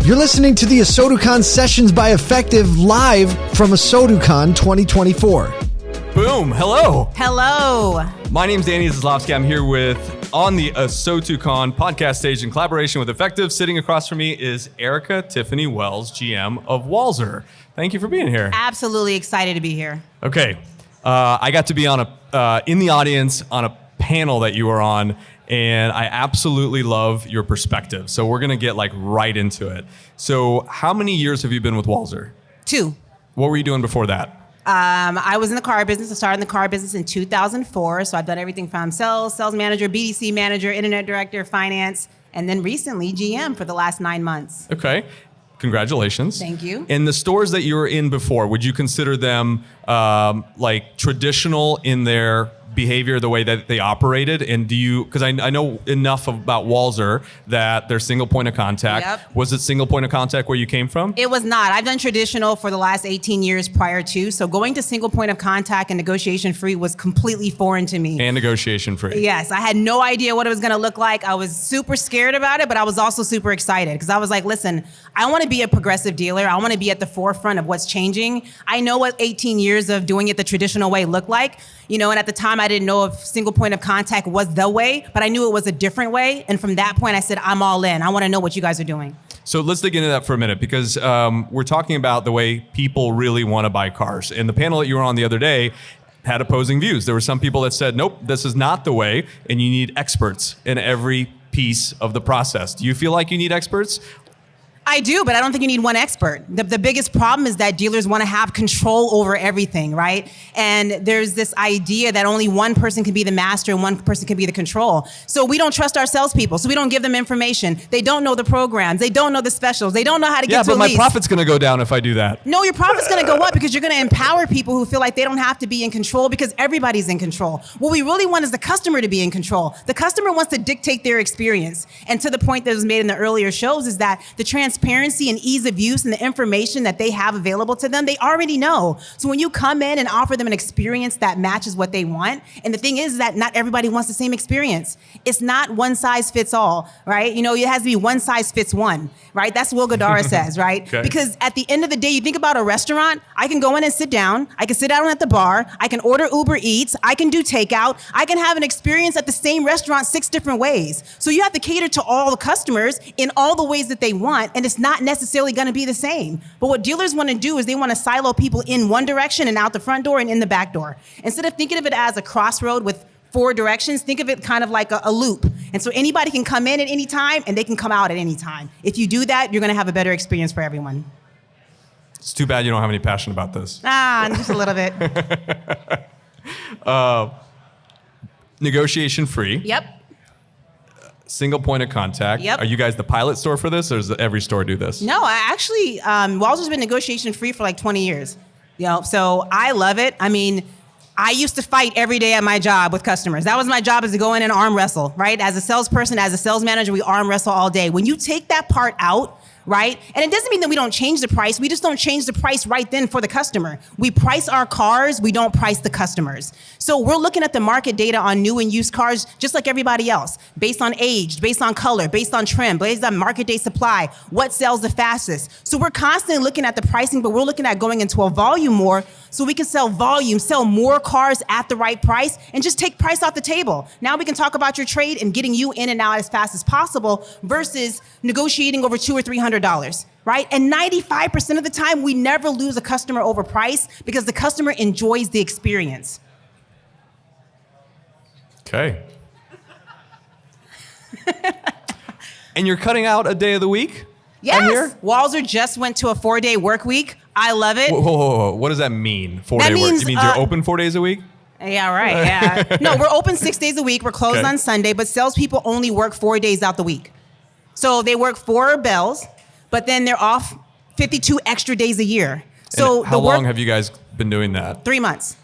You're listening to the ASOTU CON Sessions by Effective live from ASOTU CON 2024. Boom. Hello. Hello. My name's Danny Zaslavsky. I'm here on the ASOTU CON podcast stage in collaboration with Effective. Sitting across from me is Erikka Tiffani Wells, GM of Walzer. Thank you for being here. Absolutely excited to be here. Okay. I got to be in the audience on a panel that you were on, and I absolutely love your perspective. So we're going to get right into it. So how many years have you been with Walzer? 2. What were you doing before that? I was in the car business. I started in the car business in 2004. So I've done everything from sales manager, BDC manager, internet director, finance, and then recently GM for the last 9 months. Okay. Congratulations. Thank you. And the stores that you were in before, would you consider them traditional in their behavior, the way that they operated? And do you, because I know enough about Walzer that they're single point of contact. Yep. Was it single point of contact where you came from? It was not. I've done traditional for the last 18 years prior to. So going to single point of contact and negotiation free was completely foreign to me. And negotiation free. Yes. I had no idea what it was going to look like. I was super scared about it, but I was also super excited because I was like, listen, I want to be a progressive dealer. I want to be at the forefront of what's changing. I know what 18 years of doing it the traditional way looked like, and at the time I didn't know if single point of contact was the way, but I knew it was a different way. And from that point, I said, I'm all in. I want to know what you guys are doing. So let's dig into that for a minute because we're talking about the way people really want to buy cars. And the panel that you were on the other day had opposing views. There were some people that said, nope, this is not the way, and you need experts in every piece of the process. Do you feel like you need experts? I do, but I don't think you need one expert. The biggest problem is that dealers want to have control over everything, right? And there's this idea that only one person can be the master and one person can be the control. So we don't trust our salespeople, so we don't give them information. They don't know the programs. They don't know the specials. They don't know how to get to a lease. Yeah, but my profit's going to go down if I do that. No, your profit's going to go up because you're going to empower people who feel like they don't have to be in control because everybody's in control. What we really want is the customer to be in control. The customer wants to dictate their experience. And to the point that was made in the earlier shows is that the transparency and ease of use and the information that they have available to them, they already know. So when you come in and offer them an experience that matches what they want, and the thing is that not everybody wants the same experience. It's not one size fits all, right? It has to be one size fits one, right? That's what Will Guidara says, right? Okay. Because at the end of the day, you think about a restaurant, I can go in and sit down. I can sit down at the bar. I can order Uber Eats. I can do takeout. I can have an experience at the same restaurant 6 different ways. So you have to cater to all the customers in all the ways that they want, and it's not necessarily going to be the same. But what dealers want to do is they want to silo people in one direction and out the front door and in the back door. Instead of thinking of it as a crossroad with 4 directions, think of it kind of like a loop. And so anybody can come in at any time and they can come out at any time. If you do that, you're going to have a better experience for everyone. It's too bad you don't have any passion about this. Just a little bit. Negotiation free. Yep. Single point of contact. Yep. Are you guys the pilot store for this, or does every store do this? No, I actually, Walzer's been negotiation free for 20 years. So I love it. I mean, I used to fight every day at my job with customers. That was my job, is to go in and arm wrestle, right? As a salesperson, as a sales manager, we arm wrestle all day. When you take that part out, right? And it doesn't mean that we don't change the price. We just don't change the price right then for the customer. We price our cars. We don't price the customers. So we're looking at the market data on new and used cars just like everybody else, based on age, based on color, based on trim, based on market day supply, what sells the fastest. So we're constantly looking at the pricing, but we're looking at going into a volume more so we can sell volume, sell more cars at the right price, and just take price off the table. Now we can talk about your trade and getting you in and out as fast as possible versus negotiating over $200 or $300, right? And 95% of the time, we never lose a customer over price because the customer enjoys the experience. Okay. And you're cutting out a day of the week? Yes. Walzer just went to a 4-day work week. I love it. Whoa. What does that mean? 4-day work? You mean you're open 4 days a week? Yeah, right. Yeah. No, we're open 6 days a week. We're closed on Sunday, but salespeople only work 4 days out the week. So they work 4 bells, but then they're off 52 extra days a year. So and how long have you guys been doing that? 3 months.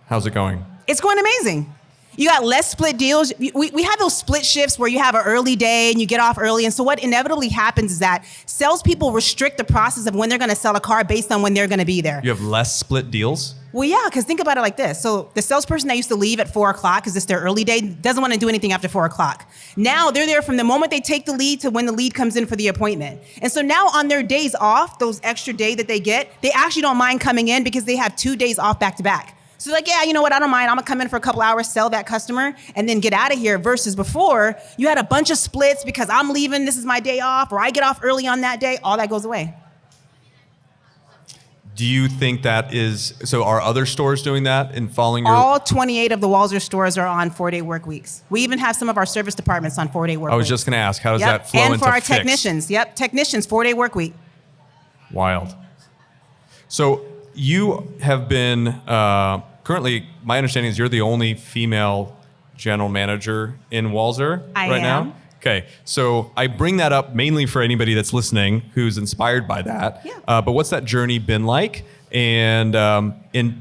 How's it going? It's going amazing. You got less split deals. We have those split shifts where you have an early day and you get off early. And so what inevitably happens is that salespeople restrict the process of when they're going to sell a car based on when they're going to be there. You have less split deals? Well, yeah, because think about it like this. So the salesperson that used to leave at 4 o'clock because it's their early day doesn't want to do anything after 4 o'clock. Now they're there from the moment they take the lead to when the lead comes in for the appointment. And so now on their days off, those extra day that they get, they actually don't mind coming in because they have 2 days off back to back. So like, yeah, you know what? I don't mind. I'm going to come in for a couple hours, sell that customer, and then get out of here. Versus before, you had a bunch of splits because I'm leaving, this is my day off, or I get off early on that day. All that goes away. Do you think that is, so are other stores doing that and following your? All 28 of the Walzer stores are on 4-day work weeks. We even have some of our service departments on 4-day work weeks. I was just going to ask, how does that flow into into And for our fix? technicians. Yep, technicians, 4-day work week. Wild. So you have been, currently, my understanding is you're the only female general manager in Walzer right now? Okay, so I bring that up mainly for anybody that's listening who's inspired by that. Yeah. But what's that journey been like? And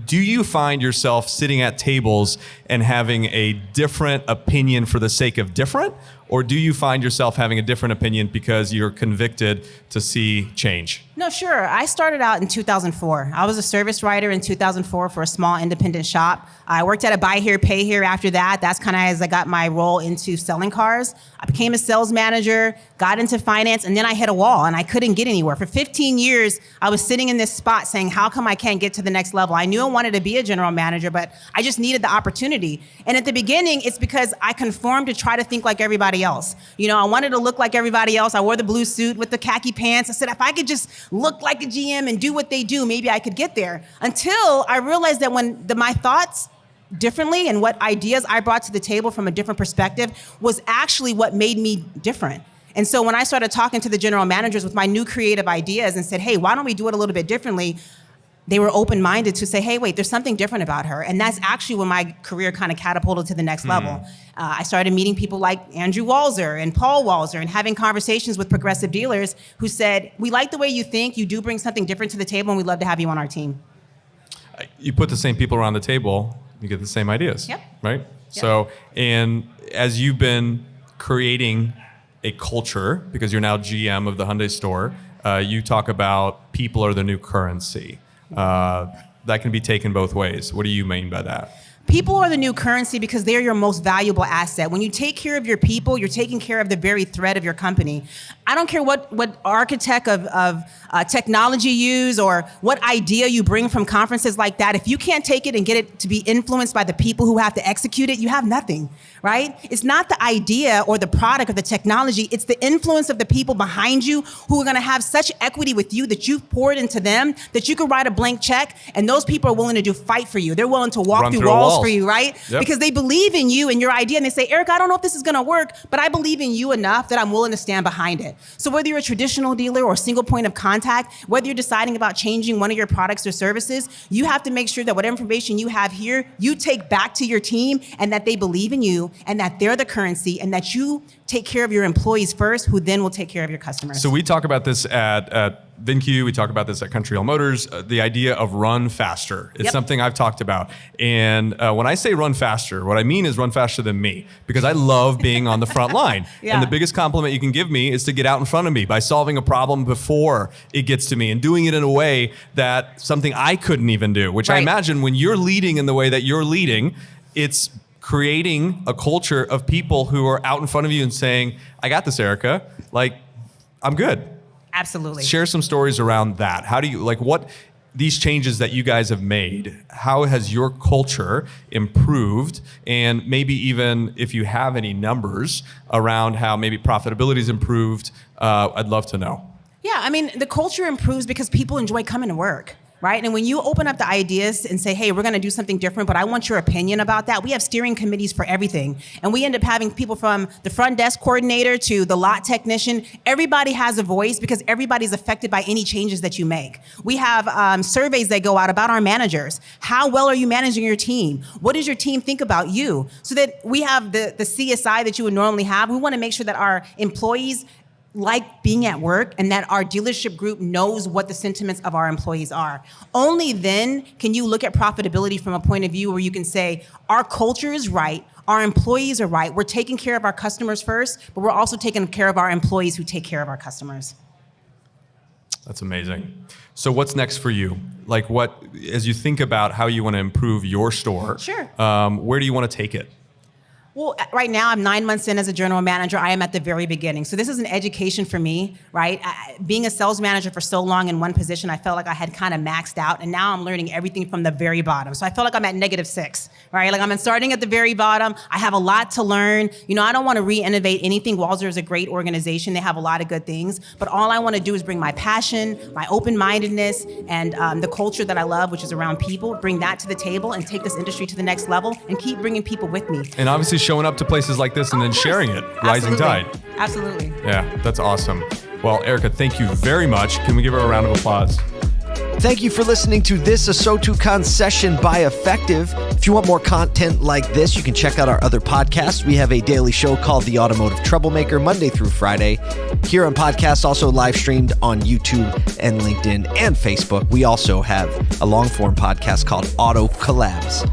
do you find yourself sitting at tables and having a different opinion for the sake of different? Or do you find yourself having a different opinion because you're convicted to see change? No, sure. I started out in 2004. I was a service writer in 2004 for a small independent shop. I worked at a buy here, pay here after that. That's kind of as I got my role into selling cars. I became a sales manager, got into finance, and then I hit a wall and I couldn't get anywhere. For 15 years, I was sitting in this spot saying, how come I can't get to the next level? I knew I wanted to be a general manager, but I just needed the opportunity. And at the beginning, it's because I conformed to try to think like everybody else. You know, I wanted to look like everybody else. I wore the blue suit with the khaki pants. I said, if I could just look like a GM and do what they do, maybe I could get there. Until I realized that when my thoughts differently and what ideas I brought to the table from a different perspective was actually what made me different. And so when I started talking to the general managers with my new creative ideas and said, hey, why don't we do it a little bit differently? They were open-minded to say, hey, wait, there's something different about her. And that's actually when my career kind of catapulted to the next level. I started meeting people like Andrew Walzer and Paul Walzer and having conversations with progressive dealers who said, we like the way you think, you do bring something different to the table, and we'd love to have you on our team. You put the same people around the table, you get the same ideas, Yep. right? Yep. So, and as you've been creating a culture, because you're now GM of the Hyundai store, you talk about people are the new currency. That can be taken both ways. What do you mean by that? People are the new currency because they're your most valuable asset. When you take care of your people, you're taking care of the very thread of your company. I don't care what architect of technology you use or what idea you bring from conferences like that. If you can't take it and get it to be influenced by the people who have to execute it, you have nothing, right? It's not the idea or the product or the technology. It's the influence of the people behind you who are going to have such equity with you that you've poured into them that you could write a blank check and those people are willing to fight for you. They're willing to walk through walls for you, right? Yep. Because they believe in you and your idea and they say, Eric, I don't know if this is going to work, but I believe in you enough that I'm willing to stand behind it. So whether you're a traditional dealer or single point of contact, whether you're deciding about changing one of your products or services, you have to make sure that whatever information you have here, you take back to your team and that they believe in you and that they're the currency and that you take care of your employees first, who then will take care of your customers. So we talk about this at VinQ, we talk about this at Country Hill Motors, the idea of run faster. It's something I've talked about. And when I say run faster, what I mean is run faster than me, because I love being on the front line. And the biggest compliment you can give me is to get out in front of me by solving a problem before it gets to me and doing it in a way that something I couldn't even do, which I imagine when you're leading in the way that you're leading, it's creating a culture of people who are out in front of you and saying, I got this, Erica. Like, I'm good. Absolutely. Share some stories around that. How do you, like, what these changes that you guys have made, how has your culture improved? And maybe even if you have any numbers around how maybe profitability's improved, I'd love to know. Yeah, I mean, the culture improves because people enjoy coming to work. Right? And when you open up the ideas and say, hey, we're going to do something different, but I want your opinion about that. We have steering committees for everything. And we end up having people from the front desk coordinator to the lot technician. Everybody has a voice because everybody's affected by any changes that you make. We have surveys that go out about our managers. How well are you managing your team? What does your team think about you? So that we have the CSI that you would normally have. We want to make sure that our employees like being at work and that our dealership group knows what the sentiments of our employees are. Only then can you look at profitability from a point of view where you can say, our culture is right, our employees are right. We're taking care of our customers first, but we're also taking care of our employees who take care of our customers. That's amazing. So what's next for you? Like as you think about how you want to improve your store, Sure. Where do you want to take it? Well, right now I'm 9 months in as a general manager. I am at the very beginning. So this is an education for me, right? Being a sales manager for so long in one position, I felt like I had kind of maxed out. And now I'm learning everything from the very bottom. So I feel like I'm at -6, right? Like I'm starting at the very bottom. I have a lot to learn. I don't want to re-innovate anything. Walzer is a great organization. They have a lot of good things. But all I want to do is bring my passion, my open-mindedness, and the culture that I love, which is around people, bring that to the table and take this industry to the next level and keep bringing people with me. And obviously showing up to places like this and then sharing it, rising tide. Absolutely. Yeah, that's awesome. Well, Erikka, thank you very much. Can we give her a round of applause? Thank you for listening to this ASOTU CON session by Effective. If you want more content like this, you can check out our other podcasts. We have a daily show called The Automotive Troublemaker, Monday through Friday. Here on podcasts, also live streamed on YouTube and LinkedIn and Facebook. We also have a long-form podcast called Auto Collabs.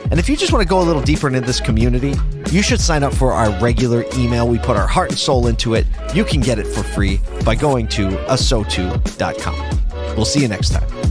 And if you just want to go a little deeper into this community, you should sign up for our regular email. We put our heart and soul into it. You can get it for free by going to asotu.com. We'll see you next time.